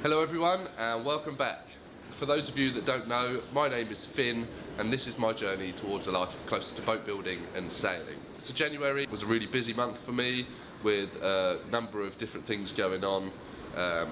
Hello everyone and welcome back. For those of you that don't know, my name is Finn and this is my journey towards a life closer to boat building and sailing. So January was a really busy month for me with a number of different things going on,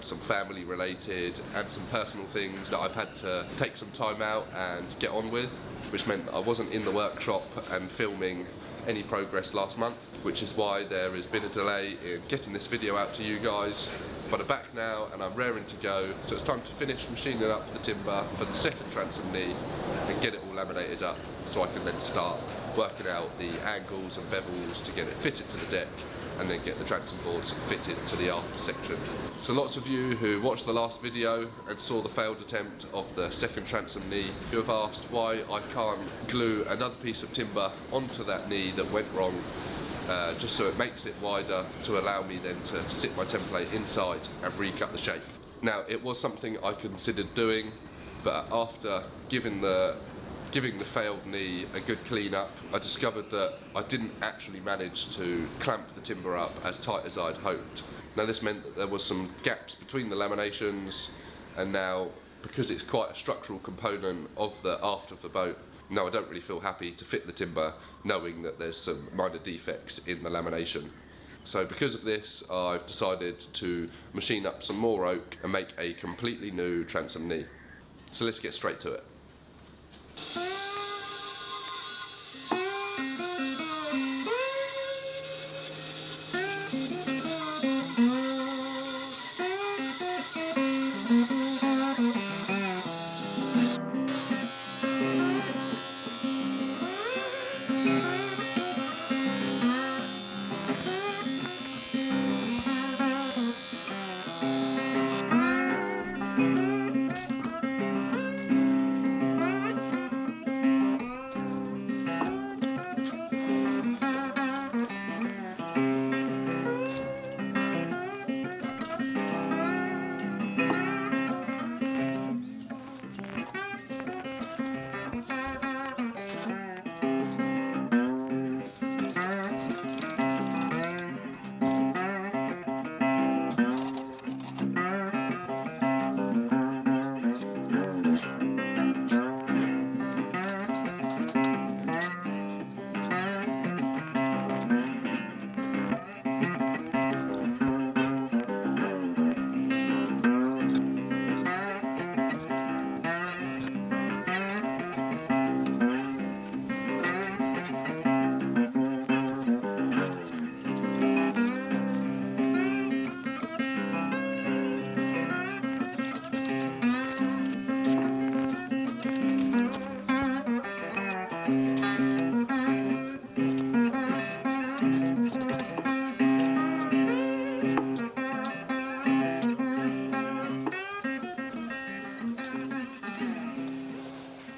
some family related and some personal things that I've had to take some time out and get on with, which meant I wasn't in the workshop and filming any progress last month, which is why there has been a delay in getting this video out to you guys. But I'm back now and I'm raring to go, so it's time to finish machining up the timber for the second transom knee and get it all laminated up so I can then start working out the angles and bevels to get it fitted to the deck and then get the transom boards fitted to the aft section. So lots of you who watched the last video and saw the failed attempt of the second transom knee, you have asked why I can't glue another piece of timber onto that knee that went wrong, just so it makes it wider to allow me then to sit my template inside and recut the shape. Now it was something I considered doing, but after giving the failed knee a good clean up, I discovered that I didn't actually manage to clamp the timber up as tight as I'd hoped. Now this meant that there was some gaps between the laminations, and now because it's quite a structural component of the aft of the boat, now I don't really feel happy to fit the timber knowing that there's some minor defects in the lamination. So because of this, I've decided to machine up some Mohr oak and make a completely new transom knee. So let's get straight to it.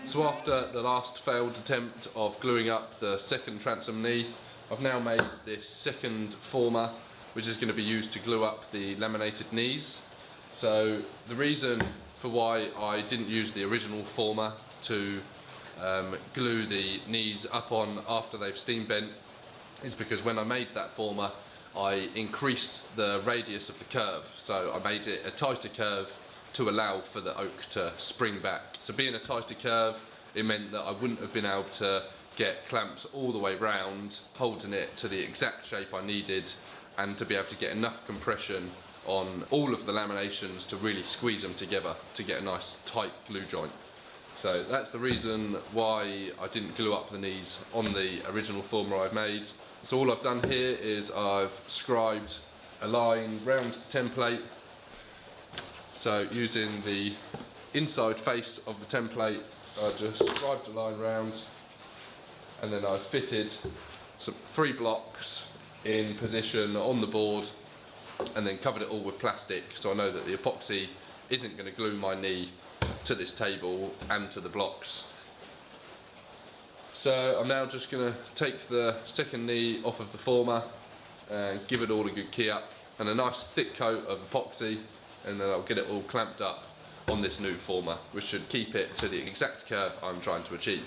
So after the last failed attempt of gluing up the second transom knee, I've now made this second former, which is going to be used to glue up the laminated knees. So the reason for why I didn't use the original former to glue the knees up on after they've steam bent is because when I made that former, I increased the radius of the curve. So I made it a tighter curve to allow for the oak to spring back. So being a tighter curve, it meant that I wouldn't have been able to get clamps all the way round, holding it to the exact shape I needed, and to be able to get enough compression on all of the laminations to really squeeze them together to get a nice tight glue joint. So that's the reason why I didn't glue up the knees on the original former I've made. So all I've done here is I've scribed a line round the template. So using the inside face of the template, I just scribed a line round, and then I fitted some 3 blocks in position on the board, and then covered it all with plastic so I know that the epoxy isn't going to glue my knee to this table and to the blocks. So I'm now just going to take the second knee off of the former and give it all a good key up and a nice thick coat of epoxy, and then I'll get it all clamped up on this new former, which should keep it to the exact curve I'm trying to achieve.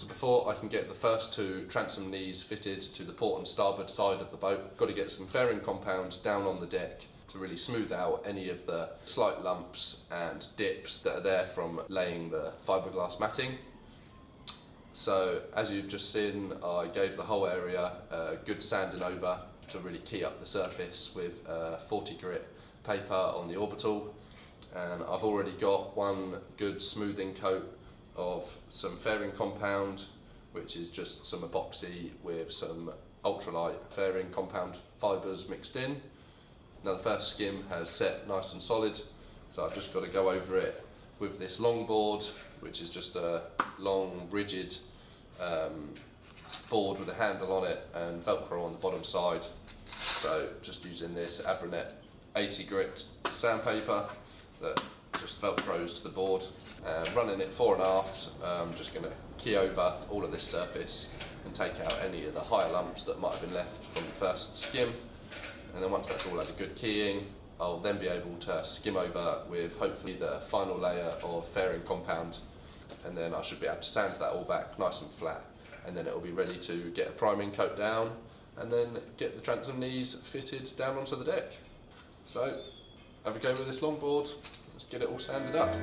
Before I can get the first two transom knees fitted to the port and starboard side of the boat, got to get some fairing compound down on the deck to really smooth out any of the slight lumps and dips that are there from laying the fiberglass matting. So as you've just seen, I gave the whole area a good sanding over to really key up the surface with 40 grit paper on the orbital, and I've already got one good smoothing coat of some fairing compound, which is just some epoxy with some ultralight fairing compound fibres mixed in. Now the first skim has set nice and solid, so I've just got to go over it with this longboard, which is just a long rigid board with a handle on it and velcro on the bottom side. So just using this Abranet 80 grit sandpaper that just velcros to the board. Running it fore and aft, I'm just going to key over all of this surface and take out any of the higher lumps that might have been left from the first skim, and then once that's all had a good keying, I'll then be able to skim over with hopefully the final layer of fairing compound, and then I should be able to sand that all back nice and flat, and then it'll be ready to get a priming coat down and then get the transom knees fitted down onto the deck. So have a go with this longboard, let's get it all sanded up.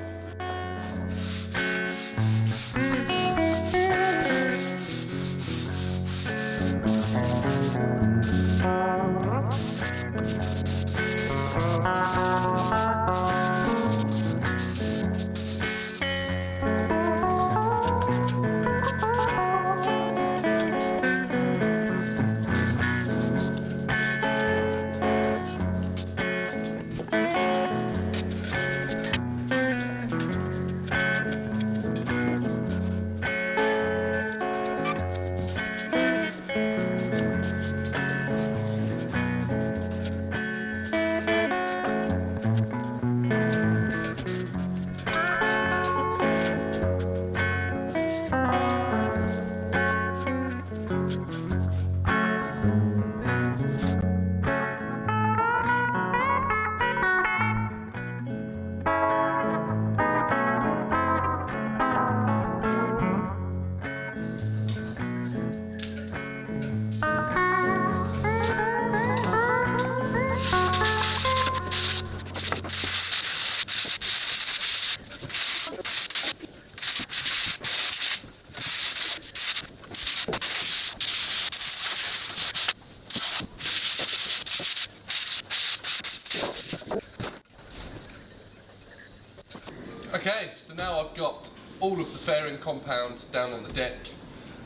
Okay, so now I've got all of the fairing compound down on the deck,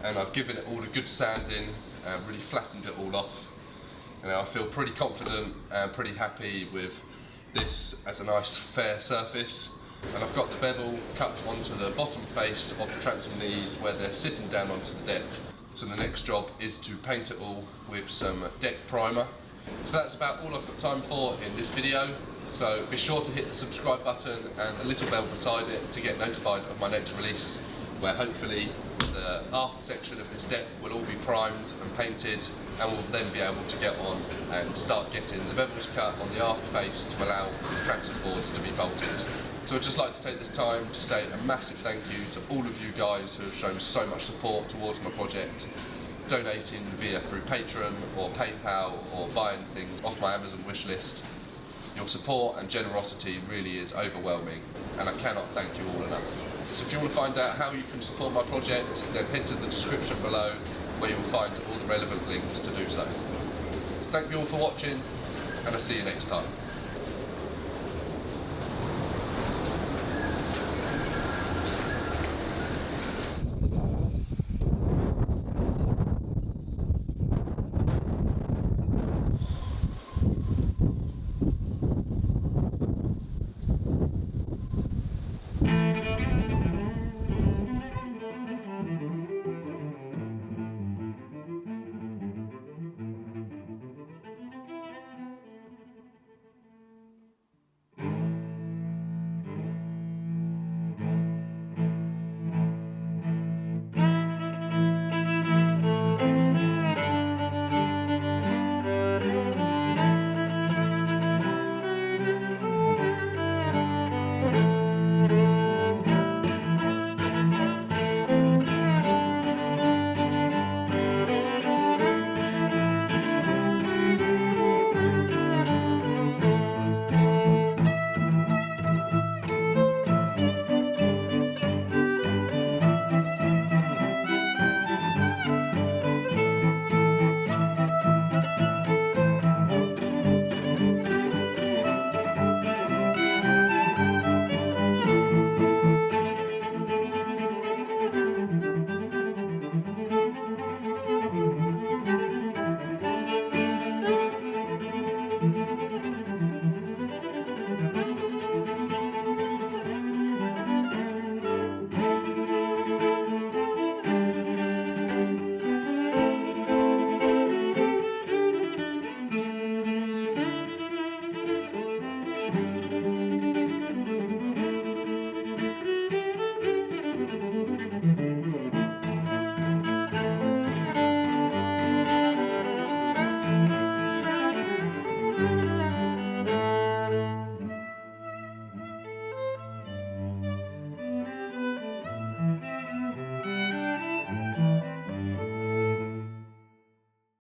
and I've given it all a good sanding, really flattened it all off. I feel pretty confident and pretty happy with this as a nice fair surface. And I've got the bevel cut onto the bottom face of the transom knees where they're sitting down onto the deck. So the next job is to paint it all with some deck primer. So that's about all I've got time for in this video. So be sure to hit the subscribe button and the little bell beside it to get notified of my next release, where hopefully the aft section of this deck will all be primed and painted, and we'll then be able to get on and start getting the bevels cut on the aft face to allow the transom boards to be bolted. So I'd just like to take this time to say a massive thank you to all of you guys who have shown so much support towards my project, donating through Patreon or PayPal or buying things off my Amazon wish list. Your support and generosity really is overwhelming, and I cannot thank you all enough. So if you want to find out how you can support my project, then head to the description below where you will find all the relevant links to do so. So thank you all for watching, and I'll see you next time.